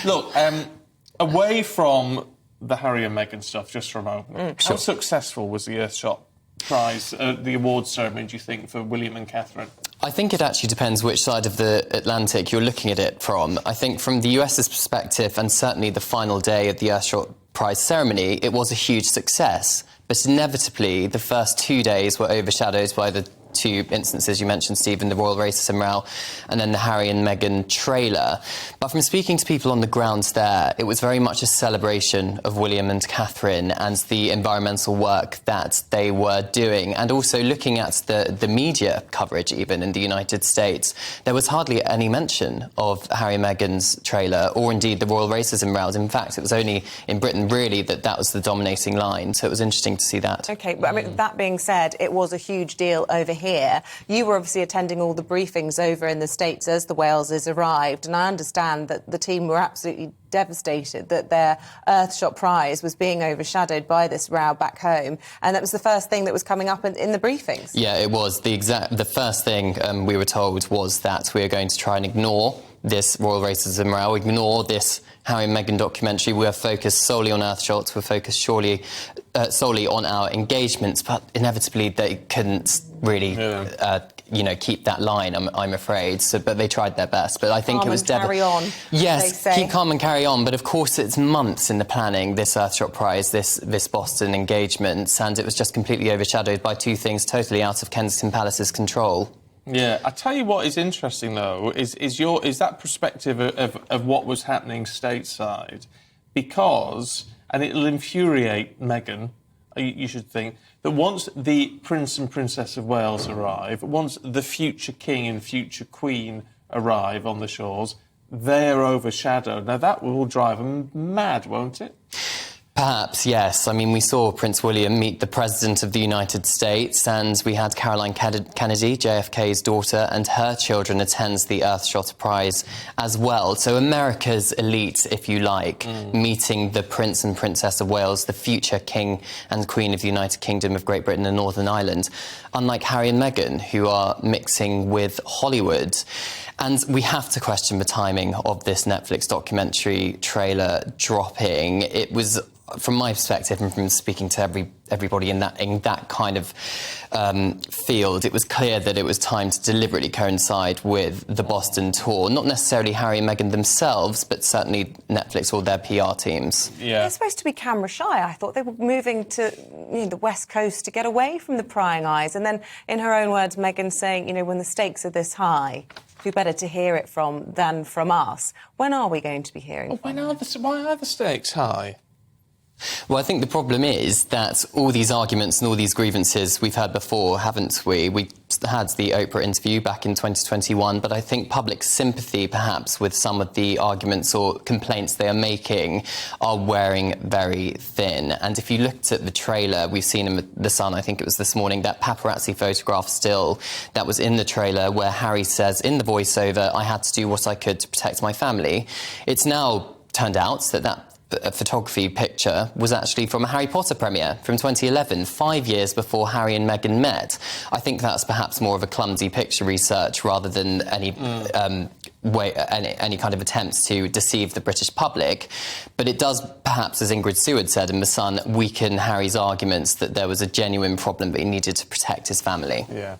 Look, away from the Harry and Meghan stuff, just for a moment, how successful was the Earthshot Prize, the awards ceremony, do you think, for William and Catherine? I think it actually depends which side of the Atlantic you're looking at it from. I think from the US's perspective, and certainly the final day of the Earthshot Prize ceremony, it was a huge success. But inevitably, the first 2 days were overshadowed by the two instances you mentioned, Stephen, the royal racism row and then the Harry and Meghan trailer. But from speaking to people on the ground there, it was very much a celebration of William and Catherine and the environmental work that they were doing. And also looking at the media coverage, even in the United States, there was hardly any mention of Harry and Meghan's trailer or indeed the royal racism rows. In fact, it was only in Britain, really, that was the dominating line. So it was interesting to see that. OK, but I mean, that being said, it was a huge deal over here. You were obviously attending all the briefings over in the States as the Waleses arrived, and I understand that the team were absolutely devastated that their Earthshot Prize was being overshadowed by this row back home, and that was the first thing that was coming up in the briefings. Yeah, it was. The first thing we were told was that we are going to try and ignore this royal racism row, ignore this Harry and Meghan documentary. We're focused solely on Earthshot. We're focused solely on our engagements, but inevitably they couldn't really, keep that line, I'm afraid. So, but they tried their best. But I think it was carry on. Yes, keep calm and carry on. But of course, it's months in the planning. This Earthshot Prize, this Boston engagement, and it was just completely overshadowed by two things totally out of Kensington Palace's control. Yeah, I tell you what is interesting though is that perspective of what was happening stateside, because, and it'll infuriate Meghan, you should think, that once the Prince and Princess of Wales arrive, once the future King and future Queen arrive on the shores, they're overshadowed. Now that will drive them mad, won't it? Perhaps, yes. I mean, we saw Prince William meet the President of the United States, and we had Caroline Kennedy, JFK's daughter, and her children attend the Earthshot Prize as well. So America's elite, if you like, meeting the Prince and Princess of Wales, the future King and Queen of the United Kingdom of Great Britain and Northern Ireland, unlike Harry and Meghan, who are mixing with Hollywood. And we have to question the timing of this Netflix documentary trailer dropping. It was, from my perspective and from speaking to everybody in that kind of field, it was clear that it was time to deliberately coincide with the Boston tour. Not necessarily Harry and Meghan themselves, but certainly Netflix or their PR teams. Yeah. They're supposed to be camera shy. I thought they were moving to the West Coast to get away from the prying eyes. And then, in her own words, Meghan saying, when the stakes are this high, it'd be better to hear it than from us. When are we going to be hearing from them? Why are the stakes high? Well, I think the problem is that all these arguments and all these grievances we've heard before, haven't we? We had the Oprah interview back in 2021, but I think public sympathy, perhaps, with some of the arguments or complaints they are making are wearing very thin. And if you looked at the trailer, we've seen in The Sun, I think it was this morning, that paparazzi photograph still that was in the trailer where Harry says in the voiceover, "I had to do what I could to protect my family." It's now turned out that photography picture was actually from a Harry Potter premiere from 2011, 5 years before Harry and Meghan met. I think that's perhaps more of a clumsy picture research rather than any kind of attempts to deceive the British public. But it does, perhaps, as Ingrid Seward said in The Sun, weaken Harry's arguments that there was a genuine problem that he needed to protect his family. Yeah.